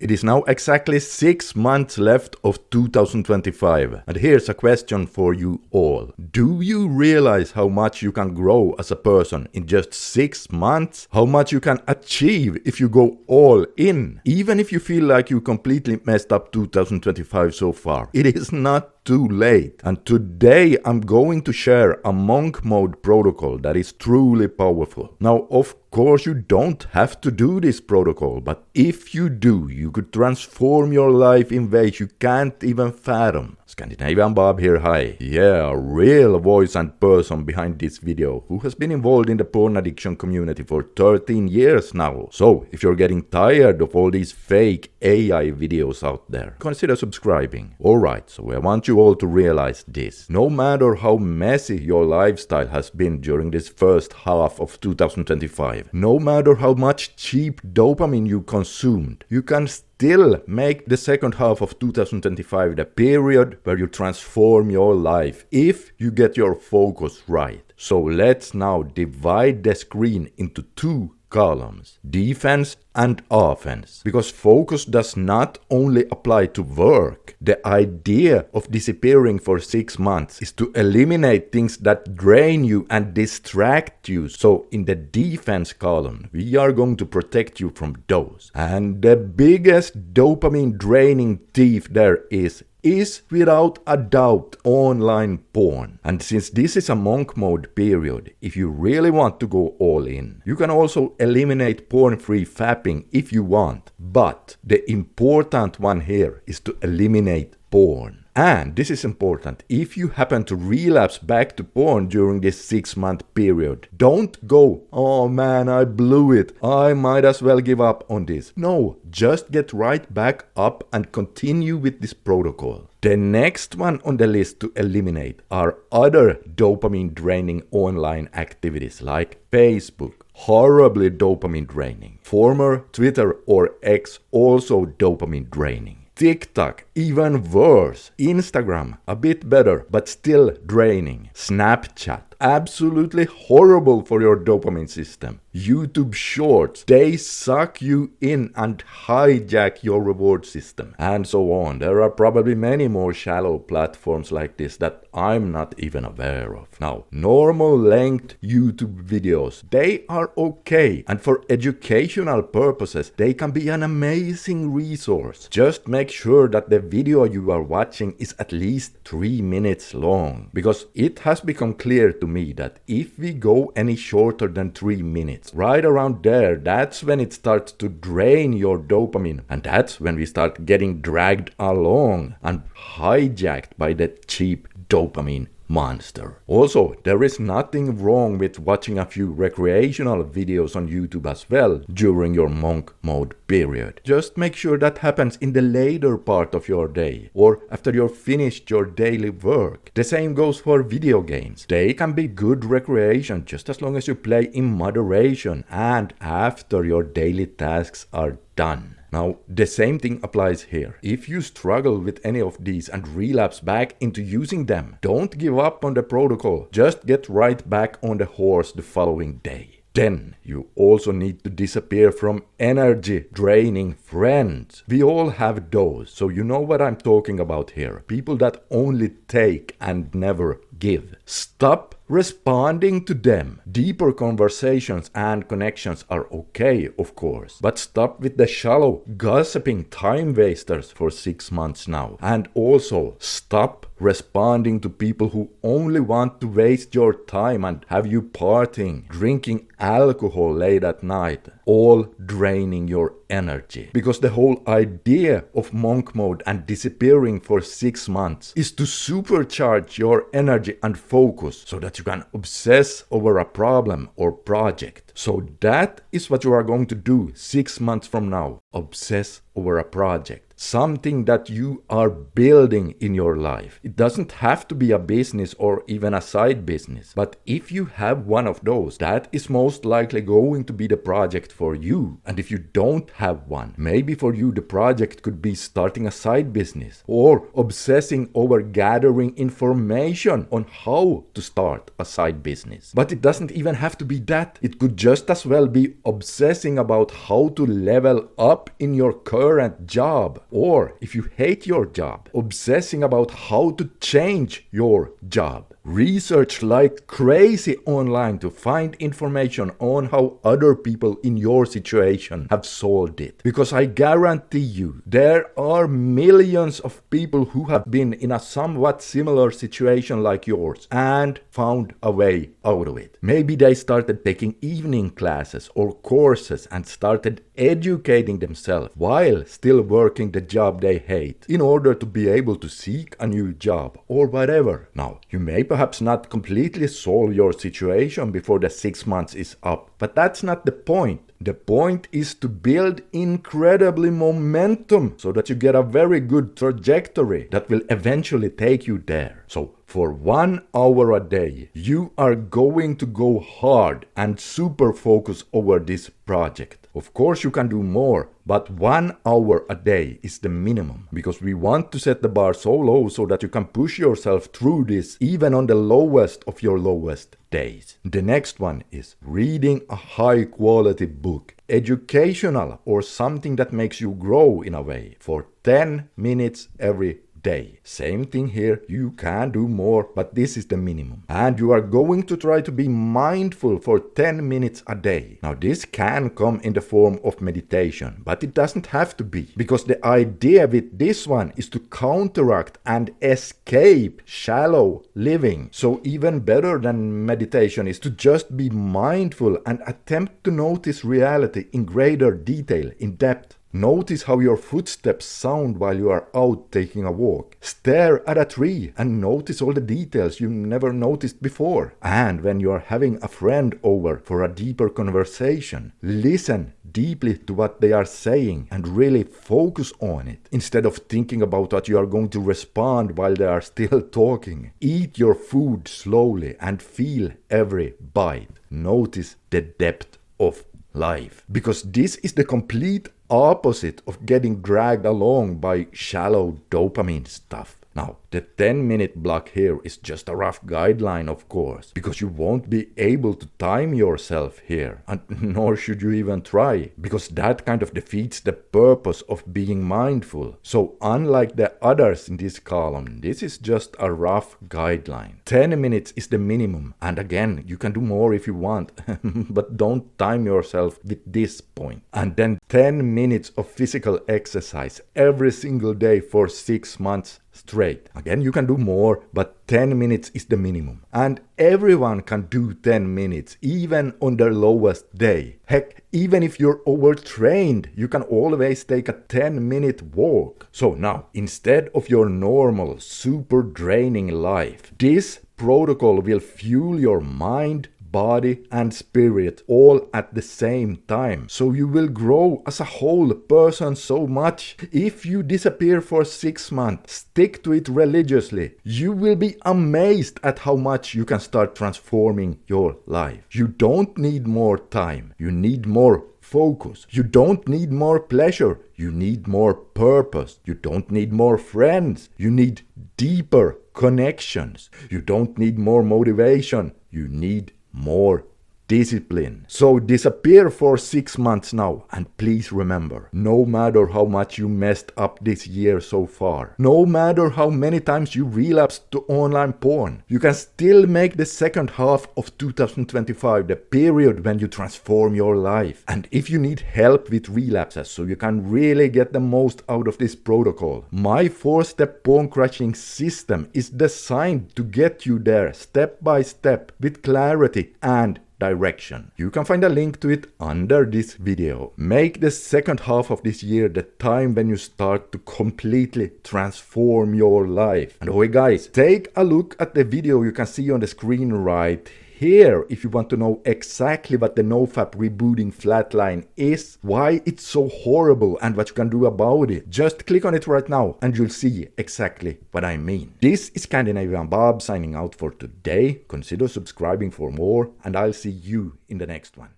It is now exactly 6 months left of 2025. And here's a question for you all. Do you realize how much you can grow as a person in just 6 months? How much you can achieve if you go all in? Even if you feel like you completely messed up 2025 so far, it is not too late. And today I'm going to share a monk mode protocol that is truly powerful. Now, of course, you don't have to do this protocol, but if you do, you could transform your life in ways you can't even fathom. Scandinavian Bob here, hi. Yeah, a real voice and person behind this video who has been involved in the porn addiction community for 13 years now. So, if you're getting tired of all these fake AI videos out there, consider subscribing. Alright, so I want you all to realize this. No matter how messy your lifestyle has been during this first half of 2025, no matter how much cheap dopamine you consumed, you can still make the second half of 2025 the period where you transform your life if you get your focus right. So let's now divide the screen into two columns, defense and offense, because focus does not only apply to work. The idea of disappearing for 6 months is to eliminate things that drain you and distract you. So in the defense column, we are going to protect you from those. And the biggest dopamine draining thief there is without a doubt online porn. And since this is a monk mode period, if you really want to go all in, you can also eliminate porn-free fapping if you want. But the important one here is to eliminate porn. And this is important. If you happen to relapse back to porn during this 6-month period, don't go, oh man, I blew it, I might as well give up on this. No, just get right back up and continue with this protocol. The next one on the list to eliminate are other dopamine draining online activities like Facebook, horribly dopamine draining. Former Twitter or X, also dopamine draining. TikTok, even worse. Instagram, a bit better, but still draining. Snapchat, absolutely horrible for your dopamine system. YouTube Shorts, they suck you in and hijack your reward system. And so on. There are probably many more shallow platforms like this that I'm not even aware of. Now, normal length YouTube videos, they are okay. And for educational purposes, they can be an amazing resource. Just make sure that the video you are watching is at least 3 minutes long. Because it has become clear to me that if we go any shorter than 3 minutes, right around there, that's when it starts to drain your dopamine. And that's when we start getting dragged along and hijacked by that cheap dopamine monster. Also, there is nothing wrong with watching a few recreational videos on YouTube as well during your monk mode period. Just make sure that happens in the later part of your day or after you've finished your daily work. The same goes for video games. They can be good recreation just as long as you play in moderation and after your daily tasks are done. Now, the same thing applies here. If you struggle with any of these and relapse back into using them, don't give up on the protocol. Just get right back on the horse the following day. Then you also need to disappear from energy draining friends. We all have those, so you know what I'm talking about here. People that only take and never give. Stop responding to them. Deeper conversations and connections are okay, of course, but stop with the shallow, gossiping time wasters for 6 months now. And also stop responding to people who only want to waste your time and have you partying, drinking alcohol late at night, all draining your energy. Because the whole idea of monk mode and disappearing for 6 months is to supercharge your energy and focus so that you can obsess over a problem or project. So that is what you are going to do 6 months from now. Obsess over a project. Something that you are building in your life. It doesn't have to be a business or even a side business. But if you have one of those, that is most likely going to be the project for you. And if you don't have one, maybe for you the project could be starting a side business or obsessing over gathering information on how to start a side business. But it doesn't even have to be that. It could just as well be obsessing about how to level up up in your current job, or if you hate your job, obsessing about how to change your job. Research like crazy online to find information on how other people in your situation have solved it. Because I guarantee you, there are millions of people who have been in a somewhat similar situation like yours and found a way out of it. Maybe they started taking evening classes or courses and started educating themselves while still working the job they hate in order to be able to seek a new job or whatever. Now, you may perhaps not completely solve your situation before the 6 months is up, but that's not the point. The point is to build incredibly momentum so that you get a very good trajectory that will eventually take you there. So for 1 hour a day, you are going to go hard and super focus over this project. Of course you can do more, but 1 hour a day is the minimum, because we want to set the bar so low so that you can push yourself through this even on the lowest of your lowest days. The next one is reading a high quality book, educational or something that makes you grow in a way, for 10 minutes every day. Same thing here, you can do more, but this is the minimum. And you are going to try to be mindful for 10 minutes a day. Now this can come in the form of meditation, but it doesn't have to be, because the idea with this one is to counteract and escape shallow living. So even better than meditation is to just be mindful and attempt to notice reality in greater detail, in depth. Notice how your footsteps sound while you are out taking a walk. Stare at a tree and notice all the details you never noticed before. And when you are having a friend over for a deeper conversation, listen deeply to what they are saying and really focus on it, instead of thinking about what you are going to respond while they are still talking. Eat your food slowly and feel every bite. Notice the depth of life, because this is the complete opposite of getting dragged along by shallow dopamine stuff. Now, the 10-minute block here is just a rough guideline, of course, because you won't be able to time yourself here, and nor should you even try, because that kind of defeats the purpose of being mindful. So unlike the others in this column, this is just a rough guideline. 10 minutes is the minimum, and again, you can do more if you want, but don't time yourself with this point. And then 10 minutes of physical exercise every single day for 6 months straight. Again, you can do more, but 10 minutes is the minimum. And everyone can do 10 minutes, even on their lowest day. Heck, even if you're overtrained, you can always take a 10-minute walk. So now, instead of your normal, super draining life, this protocol will fuel your mind, body and spirit all at the same time. So you will grow as a whole person so much. If you disappear for 6 months, stick to it religiously. You will be amazed at how much you can start transforming your life. You don't need more time. You need more focus. You don't need more pleasure. You need more purpose. You don't need more friends. You need deeper connections. You don't need more motivation. You need more discipline. So disappear for 6 months now, and please remember, no matter how much you messed up this year so far, no matter how many times you relapsed to online porn, you can still make the second half of 2025 the period when you transform your life. And if you need help with relapses so you can really get the most out of this protocol, my 4-step porn crushing system is designed to get you there step by step with clarity and direction. You can find a link to it under this video. Make the second half of this year the time when you start to completely transform your life. And oh guys, take a look at the video you can see on the screen right here if you want to know exactly what the NoFap rebooting flatline is, why it's so horrible and what you can do about it. Just click on it right now and you'll see exactly what I mean. This is Scandinavian Bob signing out for today. Consider subscribing for more, and I'll see you in the next one.